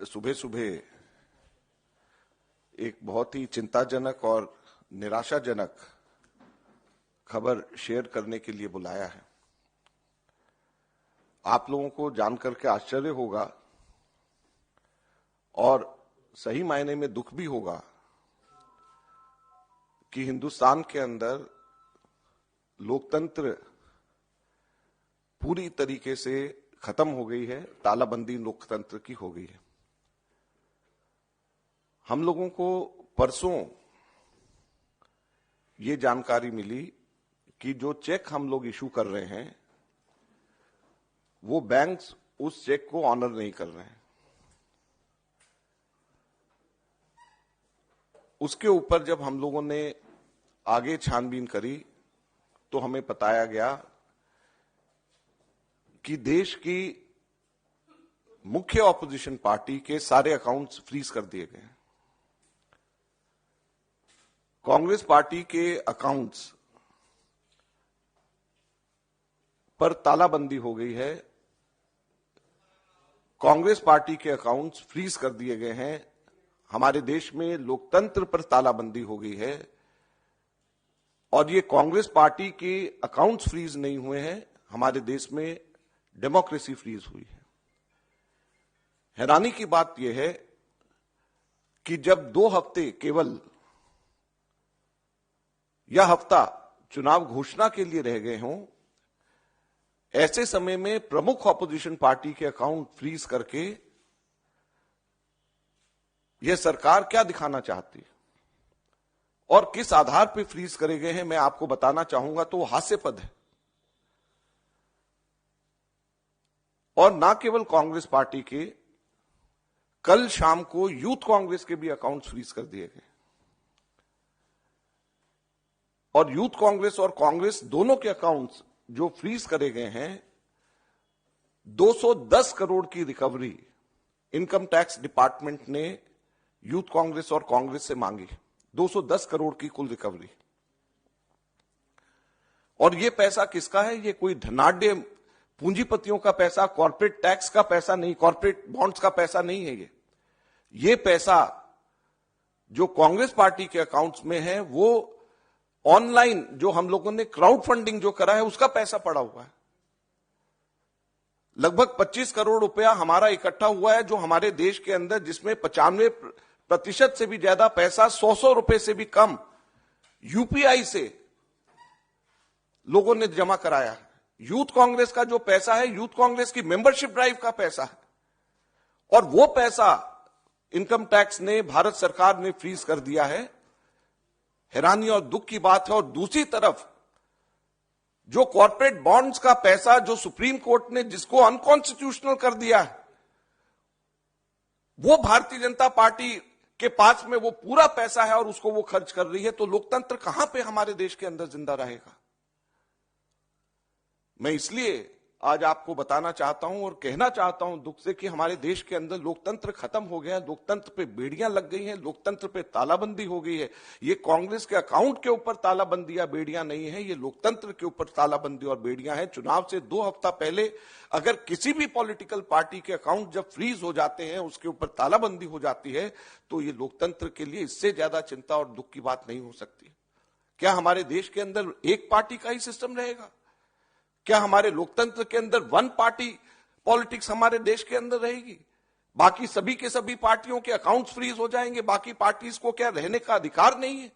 सुबह सुबह एक बहुत ही चिंताजनक और निराशाजनक खबर शेयर करने के लिए बुलाया है। आप लोगों को जानकर के आश्चर्य होगा और सही मायने में दुख भी होगा कि हिंदुस्तान के अंदर लोकतंत्र पूरी तरीके से खत्म हो गई है, तालाबंदी लोकतंत्र की हो गई है। हम लोगों को परसों ये जानकारी मिली कि जो चेक हम लोग इशू कर रहे हैं वो बैंक्स उस चेक को ऑनर नहीं कर रहे हैं। उसके ऊपर जब हम लोगों ने आगे छानबीन करी तो हमें बताया गया कि देश की मुख्य ऑपोजिशन पार्टी के सारे अकाउंट्स फ्रीज कर दिए गए हैं। कांग्रेस पार्टी के अकाउंट्स पर तालाबंदी हो गई है। कांग्रेस पार्टी के अकाउंट्स फ्रीज कर दिए गए हैं। हमारे देश में लोकतंत्र पर तालाबंदी हो गई है और ये कांग्रेस पार्टी के अकाउंट्स फ्रीज नहीं हुए हैं, हमारे देश में डेमोक्रेसी फ्रीज हुई है। हैरानी की बात यह है कि जब 2 हफ्ते केवल यह हफ्ता चुनाव घोषणा के लिए रह गए हों, ऐसे समय में प्रमुख ऑपोजिशन पार्टी के अकाउंट फ्रीज करके यह सरकार क्या दिखाना चाहती है और किस आधार पर फ्रीज करे गए हैं, मैं आपको बताना चाहूंगा तो हास्यास्पद है। और ना केवल कांग्रेस पार्टी के, कल शाम को यूथ कांग्रेस के भी अकाउंट्स फ्रीज कर दिए गए और यूथ कांग्रेस और कांग्रेस दोनों के अकाउंट्स जो फ्रीज करे गए हैं, 210 करोड़ की रिकवरी इनकम टैक्स डिपार्टमेंट ने यूथ कांग्रेस और कांग्रेस से मांगी। 210 करोड़ की कुल रिकवरी। और यह पैसा किसका है? यह कोई धनाढ्य पूंजीपतियों का पैसा, कॉर्पोरेट टैक्स का पैसा नहीं, कॉर्पोरेट बॉन्ड्स का पैसा नहीं है। ये पैसा जो कांग्रेस पार्टी के अकाउंट्स में है वो ऑनलाइन जो हम लोगों ने क्राउड फंडिंग जो करा है उसका पैसा पड़ा हुआ है। लगभग 25 करोड़ रुपया हमारा इकट्ठा हुआ है, जो हमारे देश के अंदर, जिसमें 95% से भी ज्यादा पैसा 100 रुपए से भी कम यूपीआई से लोगों ने जमा कराया है। यूथ कांग्रेस का जो पैसा है, यूथ कांग्रेस की मेंबरशिप ड्राइव का पैसा है और वो पैसा इनकम टैक्स ने, भारत सरकार ने फ्रीज कर दिया है। हैरानी और दुख की बात है। और दूसरी तरफ जो कॉर्पोरेट बॉन्ड्स का पैसा, जो सुप्रीम कोर्ट ने जिसको अनकॉन्स्टिट्यूशनल कर दिया है, वो भारतीय जनता पार्टी के पास में वो पूरा पैसा है और उसको वो खर्च कर रही है। तो लोकतंत्र कहां पे हमारे देश के अंदर जिंदा रहेगा? मैं इसलिए आज आपको बताना चाहता हूं और कहना चाहता हूं दुख से कि हमारे देश के अंदर लोकतंत्र खत्म हो गया है। लोकतंत्र पे बेड़ियां लग गई हैं, लोकतंत्र पे तालाबंदी हो गई है। ये कांग्रेस के अकाउंट के ऊपर तालाबंदी या बेड़ियां नहीं है, ये लोकतंत्र के ऊपर तालाबंदी और बेड़ियां हैं। चुनाव से 2 हफ्ता पहले अगर किसी भी पॉलिटिकल पार्टी के अकाउंट जब फ्रीज हो जाते हैं, उसके ऊपर तालाबंदी हो जाती है, तो ये लोकतंत्र के लिए इससे ज्यादा चिंता और दुख की बात नहीं हो सकती। क्या हमारे देश के अंदर एक पार्टी का ही सिस्टम रहेगा? क्या हमारे लोकतंत्र के अंदर 1 पार्टी पॉलिटिक्स हमारे देश के अंदर रहेगी? बाकी सभी के सभी पार्टियों के अकाउंट्स फ्रीज हो जाएंगे? बाकी पार्टीज को क्या रहने का अधिकार नहीं है?